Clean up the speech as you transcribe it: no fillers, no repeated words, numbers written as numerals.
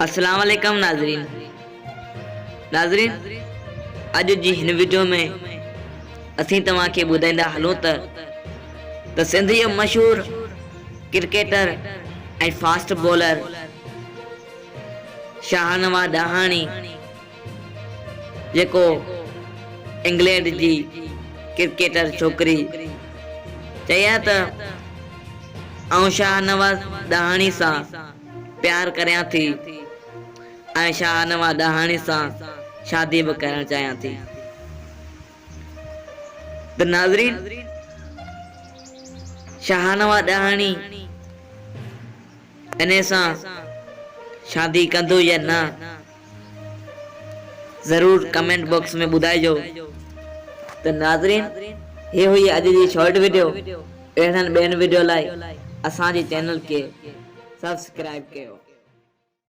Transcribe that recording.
अस्सलाम वालेकुम नाज़रीन अज जी हिन वीडियो में असीं तव्हां खे ॿुधाईंदा हलूं त सिंध जो मशहूर क्रिकेटर ऐं फास्ट बॉलर शाहनवाज़ ॾहाणी जेको इंग्लैंड जी क्रिकेटर छोकरी चया त आऊं शाहनवाज़ ॾहाणी सां प्यार करियां थी ऐं शाहनवाज़ ॾहाणी सां शादी भी करण चाहियां थी। तो नाज़रीन शाहनवाज़ ॾहाणी इन सां शादी कंदो या न जरूर कमेंट बॉक्स में ॿुधाइजो। तो नाज़रीन ये हुई अज जी शॉर्ट वीडियो। अहिड़नि ॿियनि वीडियो लाइ असांजे चैनल के सब्सक्राइब कयो।